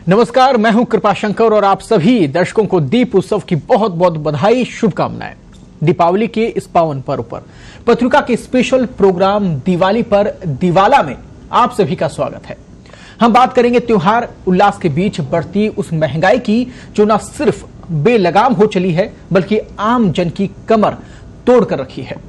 नमस्कार, मैं हूं कृपाशंकर और आप सभी दर्शकों को दीप उत्सव की बहुत बहुत बधाई, शुभकामनाएं। दीपावली के इस पावन पर्व पर पत्रिका के स्पेशल प्रोग्राम दिवाली पर दिवाला में आप सभी का स्वागत है। हम बात करेंगे त्योहार उल्लास के बीच बढ़ती उस महंगाई की जो न सिर्फ बेलगाम हो चली है बल्कि आम जन की कमर तोड़ कर रखी है।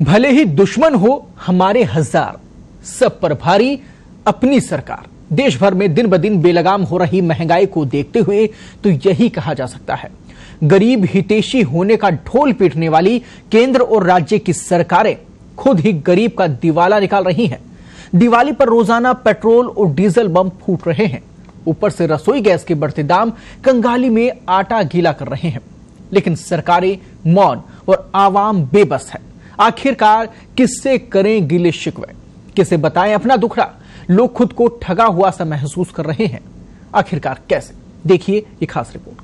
भले ही दुश्मन हो हमारे हजार, सब पर भारी अपनी सरकार। देश भर में दिन ब दिन बेलगाम हो रही महंगाई को देखते हुए तो यही कहा जा सकता है, गरीब हितैषी होने का ढोल पीटने वाली केंद्र और राज्य की सरकारें खुद ही गरीब का दिवाला निकाल रही हैं। दिवाली पर रोजाना पेट्रोल और डीजल बम फूट रहे हैं। ऊपर से रसोई गैस के बढ़ते दाम कंगाली में आटा गीला कर रहे हैं। लेकिन सरकारें मौन और आवाम बेबस है। आखिरकार किससे करें गिले शिकवे, किसे बताएं अपना दुखड़ा। लोग खुद को ठगा हुआ सा महसूस कर रहे हैं। आखिरकार कैसे, देखिए ये खास रिपोर्ट।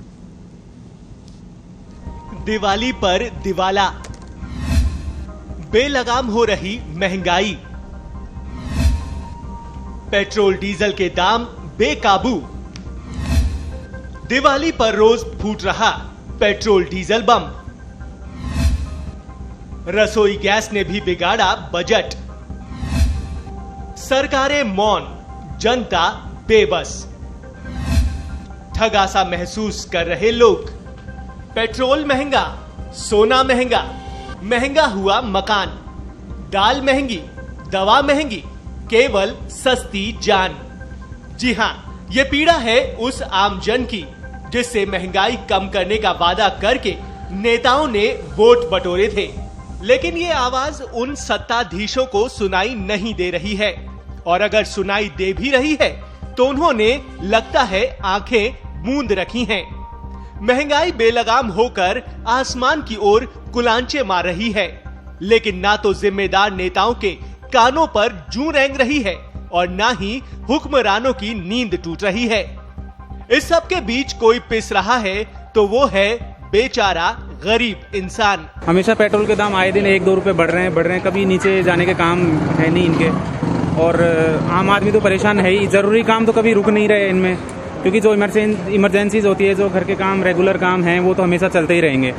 दिवाली पर दिवाला, बेलगाम हो रही महंगाई, पेट्रोल डीजल के दाम बेकाबू। दिवाली पर रोज फूट रहा पेट्रोल डीजल बम। रसोई गैस ने भी बिगाड़ा बजट। सरकारें मौन, जनता बेबस। ठगा सा महसूस कर रहे लोग। पेट्रोल महंगा, सोना महंगा, महंगा हुआ मकान, दाल महंगी, दवा महंगी, केवल सस्ती जान। जी हां, ये पीड़ा है उस आम जन की जिससे महंगाई कम करने का वादा करके नेताओं ने वोट बटोरे थे। लेकिन ये आवाज उन सत्ताधीशों को सुनाई नहीं दे रही है, और अगर सुनाई दे भी रही है तो उन्होंने लगता है आंखें मूंद रखी हैं। महंगाई बेलगाम होकर आसमान की ओर कुलांचे मार रही है, लेकिन ना तो जिम्मेदार नेताओं के कानों पर जूं रेंग रही है और ना ही हुक्मरानों की नींद टूट रही है। इस सब के बीच कोई पिस रहा है तो वो है बेचारा गरीब इंसान। हमेशा पेट्रोल के दाम आए दिन 1-2 रुपए बढ़ रहे हैं, कभी नीचे जाने के काम है नहीं इनके। और आम आदमी तो परेशान है ही। जरूरी काम तो कभी रुक नहीं रहे इनमें, क्योंकि जो इमरजेंसीज होती है, जो घर के काम रेगुलर काम हैं, वो तो हमेशा चलते ही रहेंगे।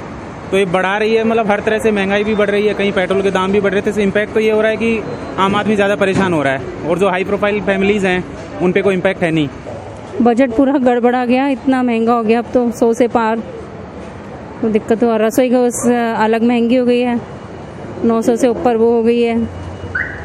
तो ये बढ़ा रही है, मतलब हर तरह से महंगाई भी बढ़ रही है, कहीं पेट्रोल के दाम भी बढ़ रहे थे। तो इम्पैक्ट तो ये हो रहा है कि आम आदमी ज़्यादा परेशान हो रहा है, और जो हाई प्रोफाइल फैमिलीज हैं उन पर कोई इम्पैक्ट है नहीं। बजट पूरा गड़बड़ा गया, इतना महंगा हो गया अब तो 100 से पार। तो दिक्कत हो, रसोई गैस अलग महंगी हो गई है, 900 से ऊपर वो हो गई है।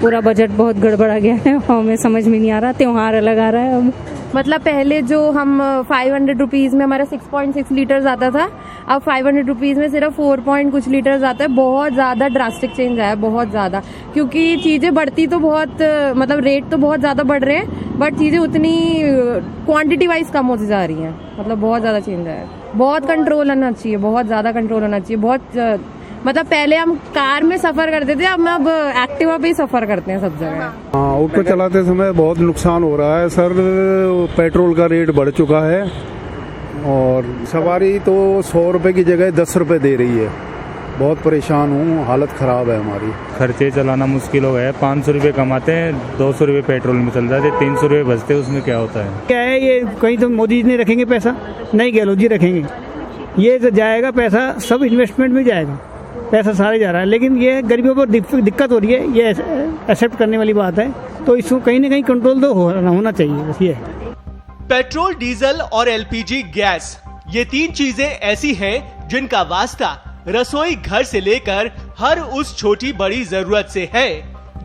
पूरा बजट बहुत गड़बड़ा गया है, हमें समझ में नहीं आ रहा। त्योहार अलग आ रहा है अब। मतलब पहले जो हम 500 रुपीज़ में हमारा 6.6 लीटर्स आता था, अब 500 रुपीज़ में सिर्फ 4 पॉइंट कुछ लीटर्स आता है। बहुत ज़्यादा ड्रास्टिक चेंज आया है, बहुत ज़्यादा। क्योंकि चीज़ें बढ़ती तो बहुत, मतलब रेट तो बहुत ज़्यादा बढ़ रहे हैं, बट चीज़ें उतनी क्वांटिटी वाइज कम होती जा रही हैं। मतलब बहुत ज़्यादा चेंज आया है। बहुत कंट्रोल होना चाहिए, बहुत ज़्यादा कंट्रोल होना चाहिए। बहुत मतलब पहले हम कार में सफर करते थे, अब एक्टिवा पे ही सफर करते हैं सब जगह। हाँ, ऑटो चलाते समय बहुत नुकसान हो रहा है सर। पेट्रोल का रेट बढ़ चुका है और सवारी तो 100 रुपए की जगह 10 रुपए दे रही है। बहुत परेशान हूँ, हालत खराब है हमारी। खर्चे चलाना मुश्किल हो गया है। 500 रुपये कमाते हैं, 200 रुपये पेट्रोल में चल जाते, 300 रुपये बचते, उसमें क्या होता है? क्या है ये, कहीं तो मोदी जी नहीं रखेंगे पैसा, नहीं गहलोत जी रखेंगे। ये तो जाएगा पैसा, सब इन्वेस्टमेंट में जाएगा, पैसा सारे जा रहा है। लेकिन ये गरीबों पर दिक्कत हो रही है, ये एक्सेप्ट करने वाली बात है। तो इसको कहीं ना कहीं कंट्रोल तो होना चाहिए, बस ये। पेट्रोल, डीजल और एलपीजी गैस, ये 3 चीजें ऐसी हैं जिनका वास्ता रसोई घर से लेकर हर उस छोटी बड़ी जरूरत से है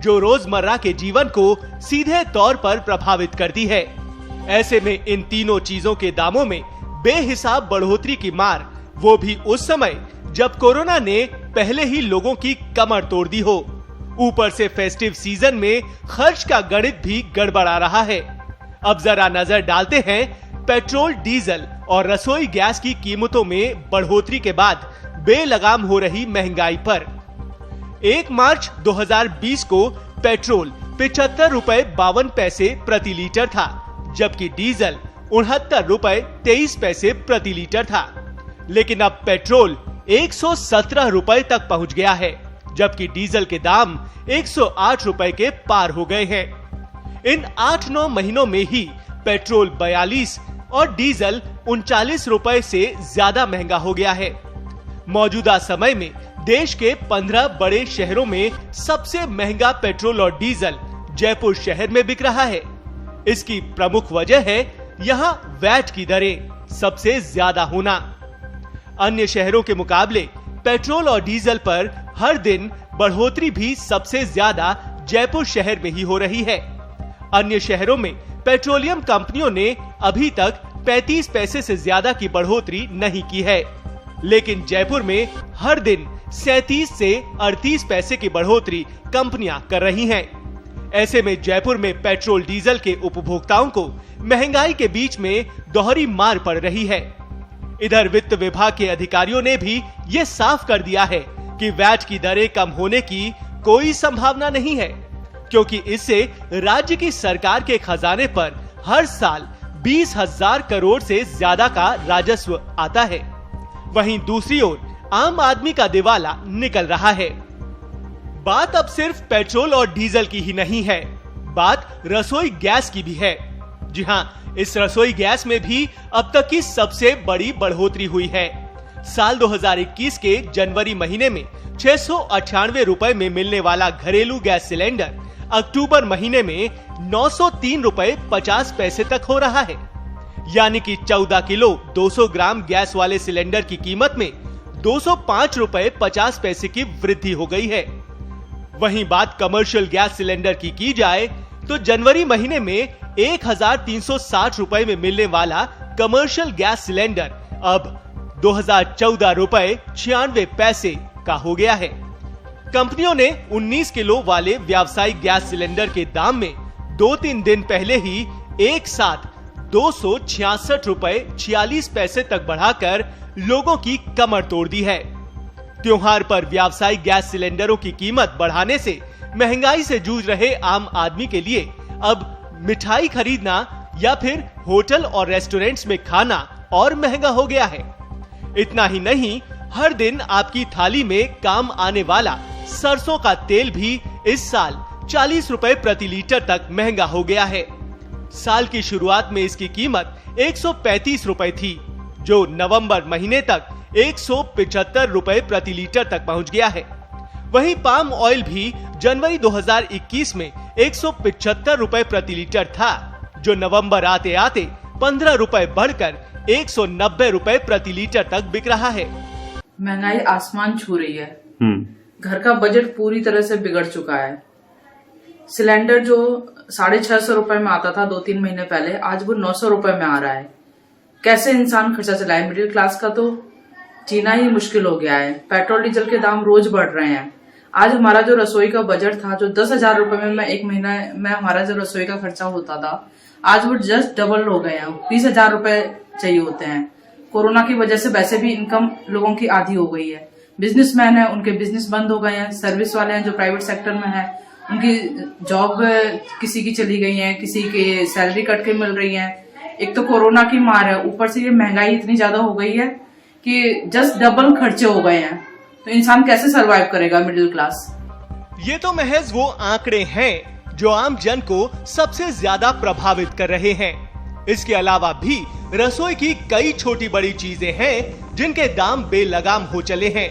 जो रोजमर्रा के जीवन को सीधे तौर पर प्रभावित करती है। ऐसे में इन तीनों चीजों के दामों में बेहिसाब बढ़ोतरी की मार, वो भी उस समय जब कोरोना ने पहले ही लोगों की कमर तोड़ दी हो। ऊपर से फेस्टिव सीजन में खर्च का गणित भी गड़बड़ा रहा है। अब जरा नजर डालते हैं पेट्रोल, डीजल और रसोई गैस की कीमतों में बढ़ोतरी के बाद बेलगाम हो रही महंगाई पर। 1 मार्च 2020 को पेट्रोल 75 रुपए 52 पैसे प्रति लीटर था, जबकि डीजल ₹69.23 प्रति लीटर था, लेकिन अब पेट्रोल 117 रुपए तक पहुंच गया है, जबकि डीजल के दाम 108 रुपए के पार हो गए हैं। इन 8-9 महीनों में ही पेट्रोल 42 और डीजल 39 रुपए से ज्यादा महंगा हो गया है। मौजूदा समय में देश के 15 बड़े शहरों में सबसे महंगा पेट्रोल और डीजल जयपुर शहर में बिक रहा है। इसकी प्रमुख वजह है यहाँ वैट की दरें सबसे ज्यादा होना। अन्य शहरों के मुकाबले पेट्रोल और डीजल पर हर दिन बढ़ोतरी भी सबसे ज्यादा जयपुर शहर में ही हो रही है। अन्य शहरों में पेट्रोलियम कंपनियों ने अभी तक 35 पैसे से ज्यादा की बढ़ोतरी नहीं की है, लेकिन जयपुर में हर दिन 37 से 38 पैसे की बढ़ोतरी कंपनियां कर रही हैं। ऐसे में जयपुर में पेट्रोल डीजल के उपभोक्ताओं को महंगाई के बीच में दोहरी मार पड़ रही है। इधर वित्त विभाग के अधिकारियों ने भी ये साफ कर दिया है कि वैट की दरें कम होने की कोई संभावना नहीं है, क्योंकि इससे राज्य की सरकार के खजाने पर हर साल 20,000 करोड़ से ज्यादा का राजस्व आता है। वहीं दूसरी ओर आम आदमी का दिवाला निकल रहा है। बात अब सिर्फ पेट्रोल और डीजल की ही नहीं है, बात रसोई गैस की भी है। जी हाँ, इस रसोई गैस में भी अब तक की सबसे बड़ी बढ़ोतरी हुई है। साल 2021 के जनवरी महीने में 698 रुपए में मिलने वाला घरेलू गैस सिलेंडर अक्टूबर महीने में 903 रुपए 50 पैसे तक हो रहा है। यानी कि 14 किलो 200 ग्राम गैस वाले सिलेंडर की कीमत में 205 रुपए 50 पैसे की वृद्धि हो गई है। वहीं बात कमर्शियल गैस सिलेंडर की जाए तो जनवरी महीने में 1,360 रुपए में मिलने वाला कमर्शियल गैस सिलेंडर अब 2,014 रुपए 96 पैसे का हो गया है। कंपनियों ने 19 किलो वाले व्यावसायिक गैस सिलेंडर के दाम में 2-3 दिन पहले ही एक साथ 266 रुपए 46 पैसे तक बढ़ाकर लोगों की कमर तोड़ दी है। त्योहार पर व्यावसायिक गैस सिलेंडरों की कीमत बढ़ाने से महंगाई से जूझ रहे आम आदमी के लिए अब मिठाई खरीदना या फिर होटल और रेस्टोरेंट्स में खाना और महंगा हो गया है। इतना ही नहीं, हर दिन आपकी थाली में काम आने वाला सरसों का तेल भी इस साल 40 रुपए प्रति लीटर तक महंगा हो गया है। साल की शुरुआत में इसकी कीमत 135 रुपए थी, जो नवंबर महीने तक 175 रुपए प्रति लीटर तक पहुंच गया है। वहीं पाम ऑयल भी जनवरी 2021 में 175 रुपए प्रति लीटर था, जो नवंबर आते आते 15 रुपए बढ़कर 190 रुपए प्रति लीटर तक बिक रहा है। महंगाई आसमान छू रही है। घर का बजट पूरी तरह से बिगड़ चुका है। सिलेंडर जो 650 रुपए में आता था 2-3 महीने पहले, आज वो 900 रुपए में आ रहा है। कैसे इंसान खर्चा चलाए? मिडिल क्लास का तो जीना ही मुश्किल हो गया है। पेट्रोल डीजल के दाम रोज बढ़ रहे हैं। आज हमारा जो रसोई का बजट था, जो 10,000 रुपए में मैं एक महीना में हमारा जो रसोई का खर्चा होता था, आज वो जस्ट डबल हो गए हैं। 20,000 रुपए चाहिए होते हैं। कोरोना की वजह से वैसे भी इनकम लोगों की आधी हो गई है। बिजनेसमैन है, उनके बिजनेस बंद हो गए हैं। सर्विस वाले हैं जो प्राइवेट सेक्टर में है, उनकी जॉब किसी की चली गई है, किसी के सैलरी कट के मिल रही है। एक तो कोरोना की मार है, ऊपर से ये महंगाई इतनी ज्यादा हो गई है कि जस्ट डबल खर्चे हो गए हैं। तो इंसान कैसे सरवाइव करेगा, मिडिल क्लास? ये तो महज वो आंकड़े हैं जो आम जन को सबसे ज्यादा प्रभावित कर रहे हैं। इसके अलावा भी रसोई की कई छोटी बड़ी चीजें हैं जिनके दाम बेलगाम हो चले हैं,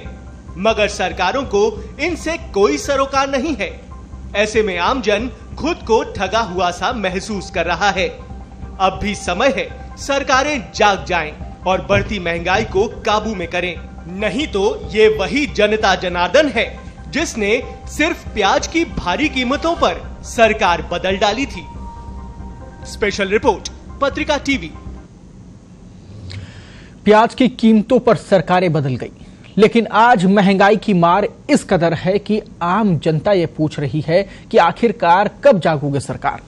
मगर सरकारों को इनसे कोई सरोकार नहीं है। ऐसे में आम जन खुद को ठगा हुआ सा महसूस कर रहा है। अब भी समय है सरकारें जाग जाएं और बढ़ती महंगाई को काबू में करें, नहीं तो ये वही जनता जनार्दन है जिसने सिर्फ प्याज की भारी कीमतों पर सरकार बदल डाली थी। स्पेशल रिपोर्ट, पत्रिका टीवी। प्याज की कीमतों पर सरकारें बदल गई, लेकिन आज महंगाई की मार इस कदर है कि आम जनता ये पूछ रही है कि आखिरकार कब जागोगे सरकार।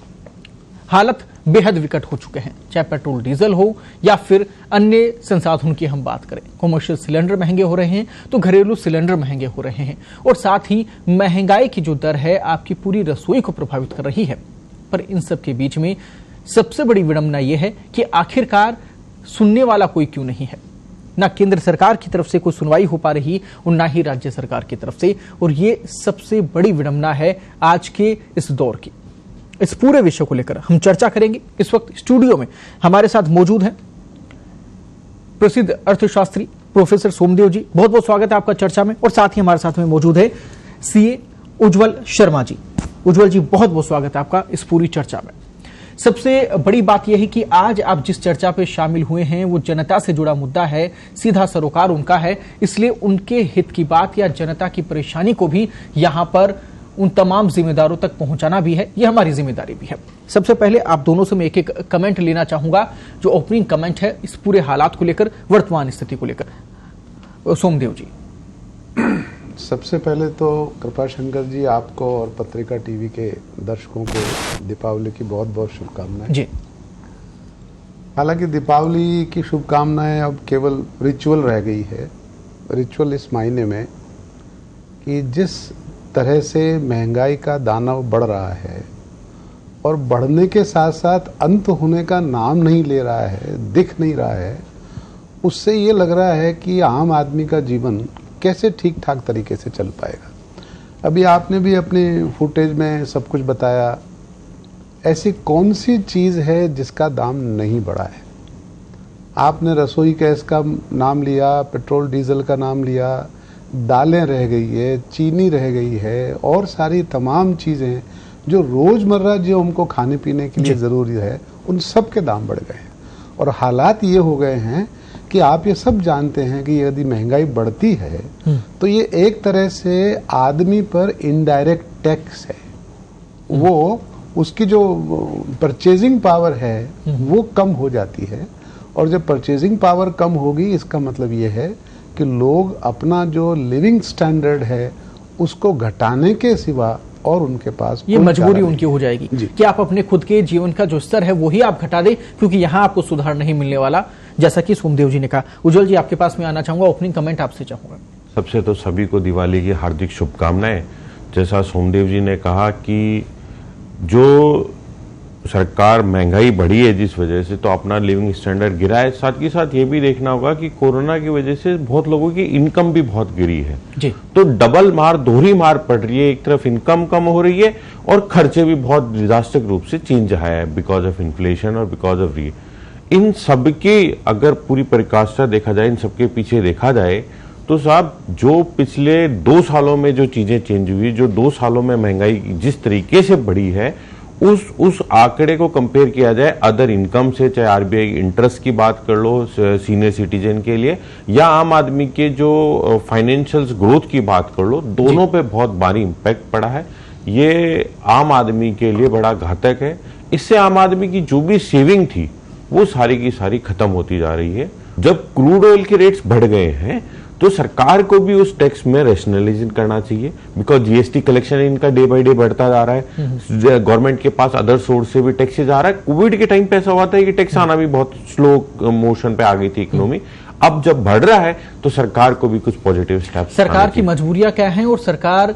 हालत बेहद विकट हो चुके हैं, चाहे पेट्रोल डीजल हो या फिर अन्य संसाधनों की हम बात करें। कमर्शियल सिलेंडर महंगे हो रहे हैं तो घरेलू सिलेंडर महंगे हो रहे हैं, और साथ ही महंगाई की जो दर है आपकी पूरी रसोई को प्रभावित कर रही है। पर इन सब के बीच में सबसे बड़ी विडंबना यह है कि आखिरकार सुनने वाला कोई क्यों नहीं है। ना केंद्र सरकार की तरफ से कोई सुनवाई हो पा रही और ना ही राज्य सरकार की तरफ से, और ये सबसे बड़ी विडंबना है आज के इस दौर की। इस पूरे विषय को लेकर हम चर्चा करेंगे। इस वक्त स्टूडियो में हमारे साथ मौजूद हैं प्रसिद्ध अर्थशास्त्री प्रोफेसर सोमदेव जी, बहुत बहुत स्वागत है आपका चर्चा में। और साथ ही हमारे साथ में मौजूद है सीए उज्जवल शर्मा जी। उज्जवल जी, बहुत बहुत स्वागत है आपका इस पूरी चर्चा में। सबसे बड़ी बात यह है कि आज आप जिस चर्चा पे शामिल हुए हैं वो जनता से जुड़ा मुद्दा है, सीधा सरोकार उनका है, इसलिए उनके हित की बात या जनता की परेशानी को भी यहां पर उन तमाम जिम्मेदारों तक पहुंचाना भी है, ये हमारी जिम्मेदारी भी है। सबसे पहले आप दोनों से मैं एक एक कमेंट लेना चाहूंगा, जो ओपनिंग कमेंट है इस पूरे हालात को लेकर, वर्तमान स्थिति को लेकर। सोमदेव जी, सबसे पहले तो कृपाशंकर जी, आपको और पत्रिका टीवी के दर्शकों को दीपावली की बहुत बहुत शुभकामनाएं जी। हालांकि दीपावली की शुभकामनाएं अब केवल रिचुअल रह गई है। रिचुअल इस मायने में कि जिस तरह से महंगाई का दानव बढ़ रहा है और बढ़ने के साथ साथ अंत होने का नाम नहीं ले रहा है, दिख नहीं रहा है, उससे ये लग रहा है कि आम आदमी का जीवन कैसे ठीक ठाक तरीके से चल पाएगा। अभी आपने भी अपने फुटेज में सब कुछ बताया। ऐसी कौन सी चीज़ है जिसका दाम नहीं बढ़ा है? आपने रसोई गैस का नाम लिया, पेट्रोल डीजल का नाम लिया, दालें रह गई है, चीनी रह गई है, और सारी तमाम चीज़ें जो रोज़मर्रा जो हमको खाने पीने के लिए ज़रूरी है, उन सब के दाम बढ़ गए हैं। और हालात ये हो गए हैं कि आप ये सब जानते हैं कि यदि महंगाई बढ़ती है तो ये एक तरह से आदमी पर इनडायरेक्ट टैक्स है। वो उसकी जो परचेजिंग पावर है वो कम हो जाती है, और जब परचेजिंग पावर कम होगी इसका मतलब ये है कि लोग अपना जो लिविंग स्टैंडर्ड है उसको घटाने के सिवा और उनके पास ये मजबूरी उनकी हो जाएगी कि आप अपने खुद के जीवन का जो स्तर है वही आप घटा दें, क्योंकि यहाँ आपको सुधार नहीं मिलने वाला, जैसा कि सोमदेव जी ने कहा। उज्जवल जी, आपके पास में आना चाहूंगा, ओपनिंग कमेंट आपसे चाहूंगा। सबसे तो सभी को दिवाली की हार्दिक शुभकामनाएं। जैसा सोमदेव जी ने कहा कि जो सरकार महंगाई बढ़ी है जिस वजह से, तो अपना लिविंग स्टैंडर्ड गिरा है। साथ ही साथ ये भी देखना होगा कि कोरोना की वजह से बहुत लोगों की इनकम भी बहुत गिरी है जी। तो डबल मार, दोहरी मार पड़ रही है। एक तरफ इनकम कम हो रही है और खर्चे भी बहुत डिजास्टिक रूप से चेंज आया है बिकॉज ऑफ इन्फ्लेशन और बिकॉज ऑफ इन सबके अगर पूरी परिकाष्ठा देखा जाए, इन सबके पीछे देखा जाए, तो साहब जो पिछले 2 सालों में जो चीजें चेंज हुई, जो 2 सालों में महंगाई जिस तरीके से बढ़ी है, उस आंकड़े को कंपेयर किया जाए अदर इनकम से, चाहे आरबीआई इंटरेस्ट की बात कर लो सीनियर सिटीजन के लिए, या आम आदमी के जो फाइनेंशियल ग्रोथ की बात कर लो, दोनों पे बहुत भारी इंपैक्ट पड़ा है। ये आम आदमी के लिए बड़ा घातक है। इससे आम आदमी की जो भी सेविंग थी वो सारी की सारी खत्म होती जा रही है। जब क्रूड ऑयल के रेट्स बढ़ गए हैं तो सरकार को भी उस टैक्स में रैशनलाइजेशन करना चाहिए, बिकॉज जीएसटी कलेक्शन इनका डे बाय डे बढ़ता जा रहा है। गवर्नमेंट के पास अदर सोर्स से भी टैक्सेज आ रहा है। कोविड के टाइम पे ऐसा हुआ था कि टैक्स आना भी बहुत स्लो मोशन पे आ गई थी इकोनॉमी। अब जब बढ़ रहा है तो सरकार को भी कुछ पॉजिटिव स्टेप्स, सरकार की मजबूरियां क्या हैं और सरकार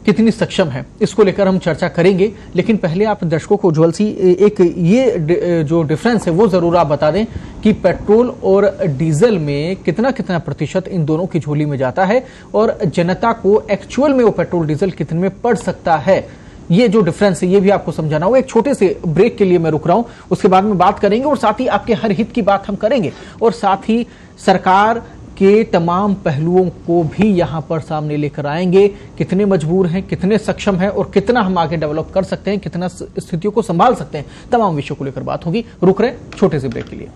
कितनी सक्षम है, इसको लेकर हम चर्चा करेंगे। लेकिन पहले आप दर्शकों को उज्जवल सी एक ये जो डिफरेंस है वो जरूर आप बता दें कि पेट्रोल और डीजल में कितना कितना प्रतिशत इन दोनों की झोली में जाता है और जनता को एक्चुअल में वो पेट्रोल डीजल कितने में पड़ सकता है। ये जो डिफरेंस है ये भी आपको समझाना होगा। एक छोटे से ब्रेक के लिए मैं रुक रहा हूं, उसके बाद में बात करेंगे और साथ ही आपके हर हित की बात हम करेंगे और साथ ही सरकार के तमाम पहलुओं को भी यहां पर सामने लेकर आएंगे। कितने मजबूर हैं, कितने सक्षम हैं और कितना हम आगे डेवलप कर सकते हैं, कितना स्थितियों को संभाल सकते हैं, तमाम विषयों को लेकर बात होगी। रुक रहे छोटे से ब्रेक के लिए।